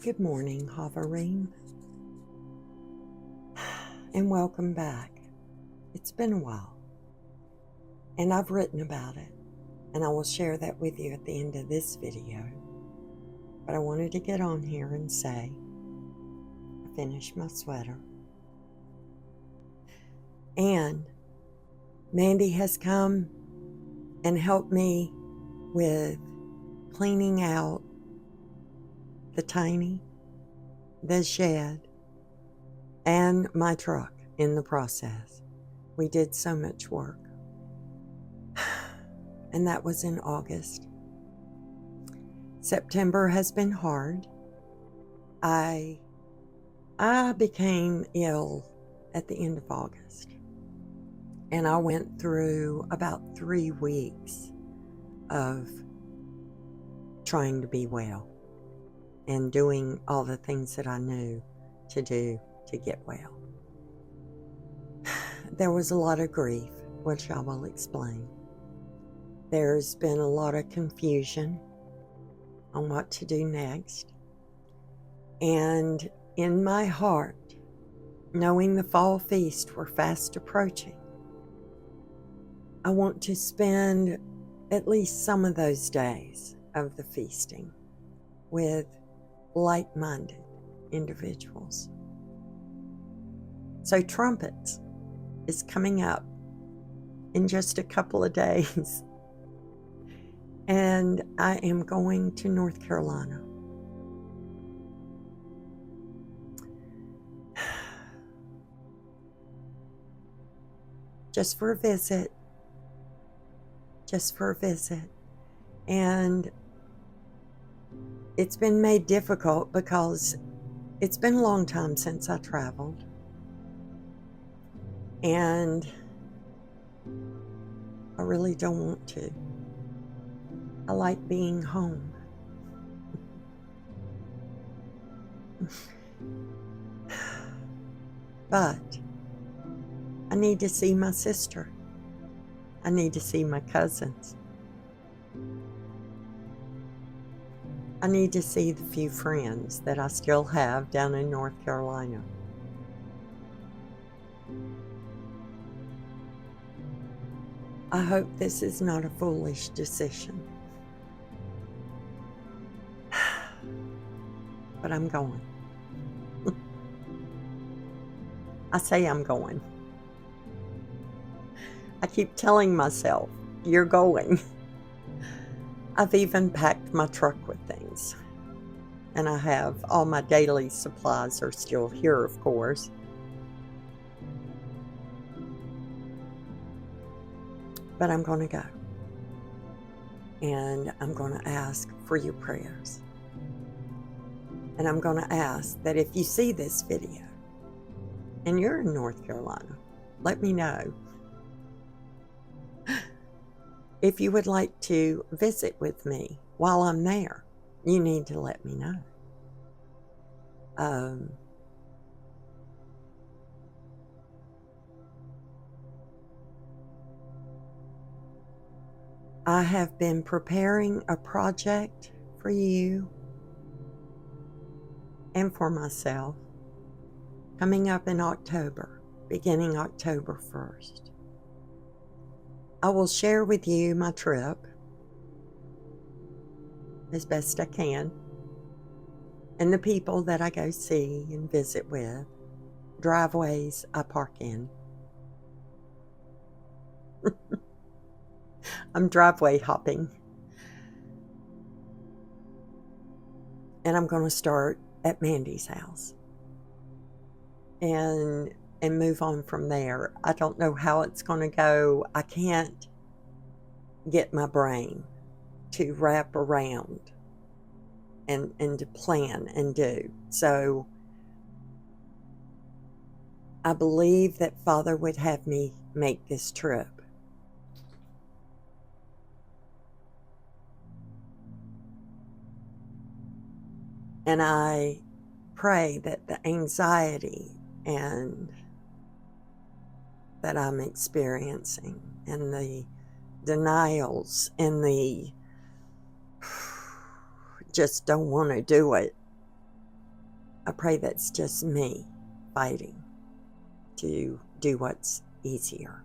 Good morning, Chavarim, and welcome back. It's been a while, and I've written about it, and I will share that with you at the end of this video. But I wanted to get on here and say, I finished my sweater, and Mandy has come and helped me with cleaning out the shed, and my truck in the process. We did so much work. And that was in August. September has been hard. I became ill at the end of August. And I went through about 3 weeks of trying to be well and doing all the things that I knew to do to get well. There was a lot of grief, which I will explain. There's been a lot of confusion on what to do next. And in my heart, knowing the fall feast were fast approaching, I want to spend at least some of those days of the feasting with like-minded individuals. So Trumpets is coming up in just a couple of days. And I am going to North Carolina. Just for a visit. And it's been made difficult because it's been a long time since I traveled. And I really don't want to. I like being home. But I need to see my sister. I need to see my cousins. I need to see the few friends that I still have down in North Carolina. I hope this is not a foolish decision. But I'm going. I say I'm going. I keep telling myself, you're going. I've even packed my truck with things. And I have all my daily supplies are still here, of course. But I'm going to go. And I'm going to ask for your prayers. And I'm going to ask that if you see this video and you're in North Carolina, let me know. If you would like to visit with me while I'm there, you need to let me know. I have been preparing a project for you and for myself coming up in October, beginning October 1st. I will share with you my trip as best I can and the people that I go see and visit with, driveways I park in. I'm driveway hopping. And I'm going to start at Mandy's house and move on from there. I don't know how it's going to go. I can't get my brain to wrap around and to plan and do. So I believe that Father would have me make this trip. And I pray that the anxiety and that I'm experiencing and the denials and the just don't want to do it I pray that's just me fighting to do what's easier.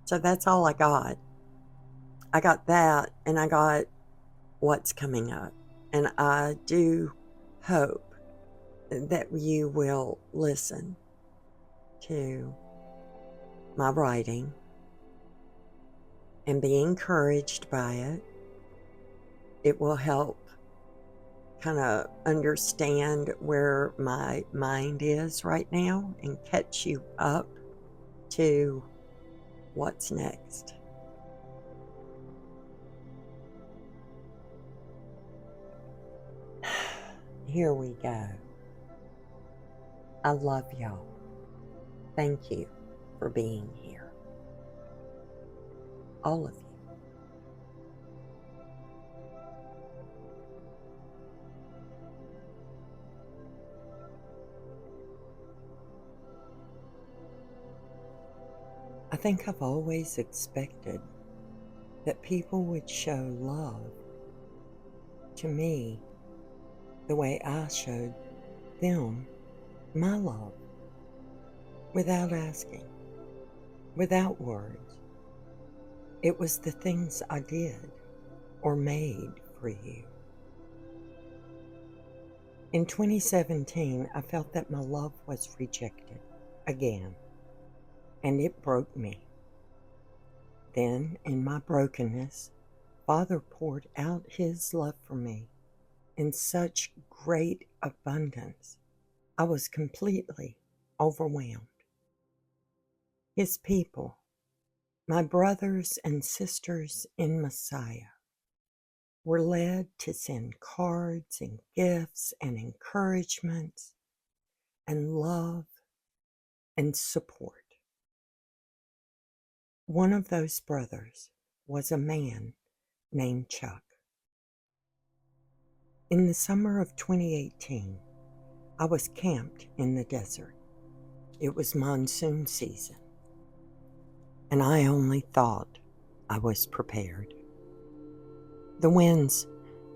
So that's all I got. I got that, and I got what's coming up. And I do hope that you will listen to my writing and be encouraged by it. It will help kind of understand where my mind is right now and catch you up to what's next. Here we go. I love y'all. Thank you for being here. All of you. I think I've always expected that people would show love to me the way I showed them my love, without asking, without words. It was the things I did or made for you. In 2017, I felt that my love was rejected again, and it broke me. Then, in my brokenness, Father poured out His love for me in such great abundance. I was completely overwhelmed. His people, my brothers and sisters in Messiah, were led to send cards and gifts and encouragements and love and support. One of those brothers was a man named Chuck. In the summer of 2018, I was camped in the desert. It was monsoon season, and I only thought I was prepared. The winds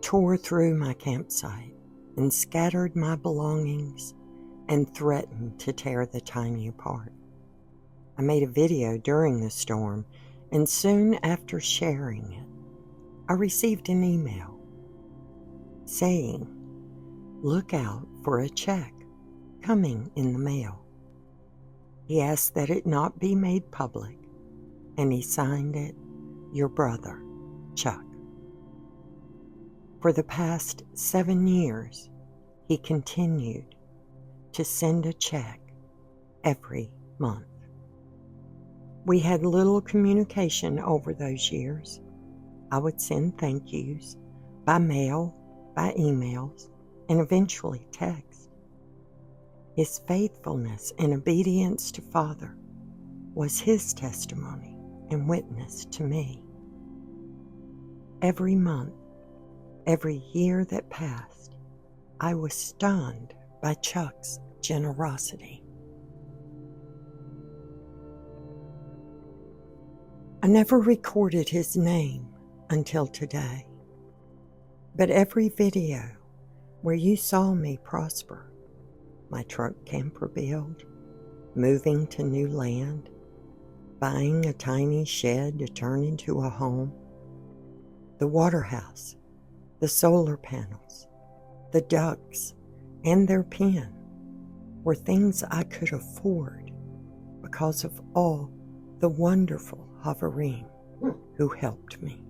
tore through my campsite and scattered my belongings and threatened to tear the tiny apart. I made a video during the storm, and soon after sharing it, I received an email saying, "Look out for a check coming in the mail." He asked that it not be made public, and he signed it, "Your brother, Chuck." For the past 7 years, he continued to send a check every month. We had little communication over those years. I would send thank yous by mail, by emails, and eventually text. His faithfulness and obedience to Father was his testimony and witness to me. Every month, every year that passed, I was stunned by Chuck's generosity. I never recorded his name until today, but every video where you saw me prosper, my truck camper build, moving to new land, buying a tiny shed to turn into a home, the water house, the solar panels, the ducks, and their pen were things I could afford because of all the wonderful Chavarim who helped me.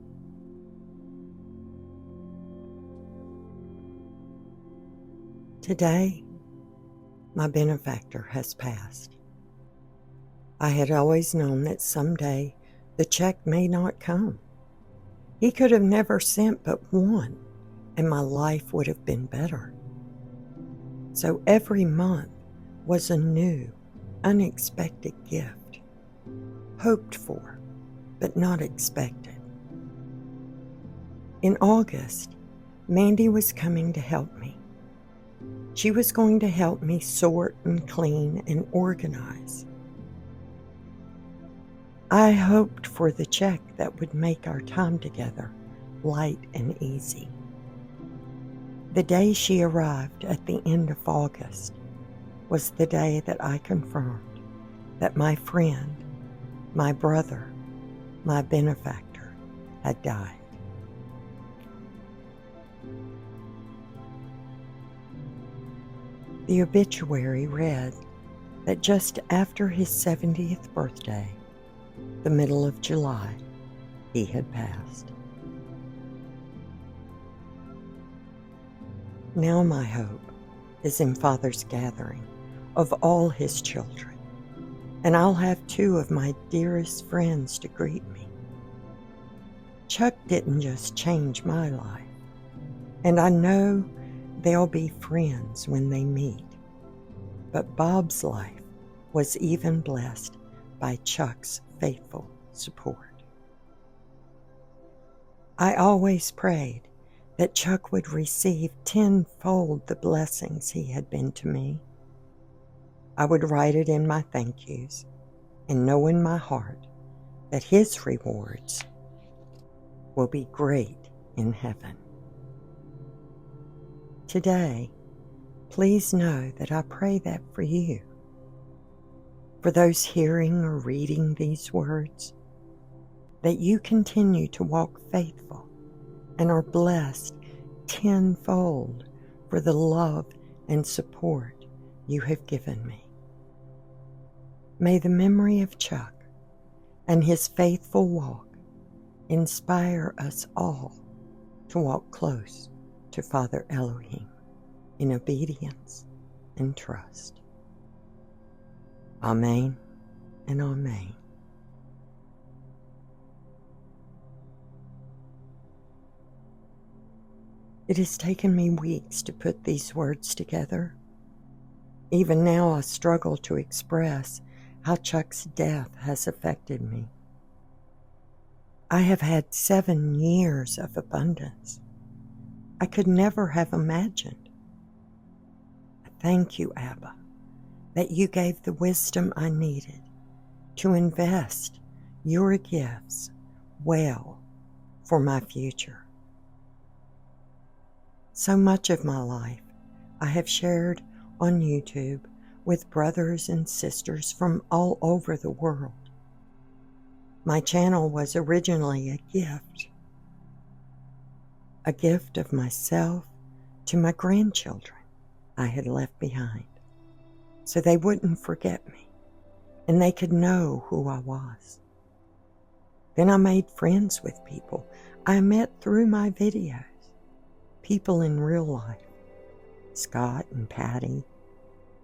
Today, my benefactor has passed. I had always known that someday the check may not come. He could have never sent but one, and my life would have been better. So every month was a new, unexpected gift, hoped for, but not expected. In August, Mandy was coming to help me. She was going to help me sort and clean and organize. I hoped for the check that would make our time together light and easy. The day she arrived at the end of August was the day that I confirmed that my friend, my brother, my benefactor had died. The obituary read that just after his 70th birthday, the middle of July, he had passed. Now my hope is in Father's gathering of all his children, and I'll have 2 of my dearest friends to greet me. Chuck didn't just change my life, and I know they'll be friends when they meet, but Bob's life was even blessed by Chuck's faithful support. I always prayed that Chuck would receive tenfold the blessings he had been to me. I would write it in my thank yous and know in my heart that his rewards will be great in heaven. Today, please know that I pray that for you, for those hearing or reading these words, that you continue to walk faithful and are blessed tenfold for the love and support you have given me. May the memory of Chuck and his faithful walk inspire us all to walk close to Father Elohim in obedience and trust. Amen and amen. It has taken me weeks to put these words together. Even now I struggle to express how Chuck's death has affected me. I have had 7 years of abundance I could never have imagined. I thank you, Abba, that you gave the wisdom I needed to invest your gifts well for my future. So much of my life I have shared on YouTube with brothers and sisters from all over the world. My channel was originally a gift of myself to my grandchildren I had left behind, so they wouldn't forget me and they could know who I was. Then I made friends with people I met through my videos, people in real life, Scott and Patty,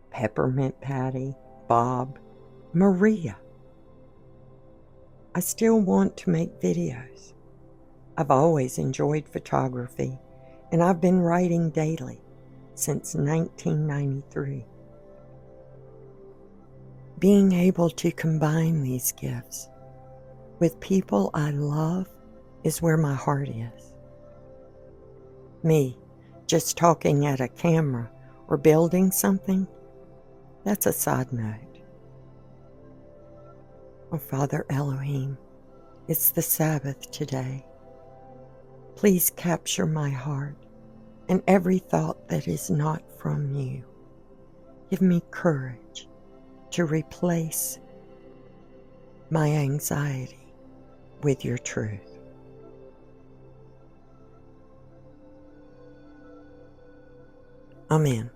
Peppermint Patty, Bob, Maria. I still want to make videos. I've always enjoyed photography, and I've been writing daily since 1993. Being able to combine these gifts with people I love is where my heart is. Me, just talking at a camera or building something, that's a side note. Oh, Father Elohim, it's the Sabbath today. Please capture my heart and every thought that is not from you. Give me courage to replace my anxiety with your truth. Amen.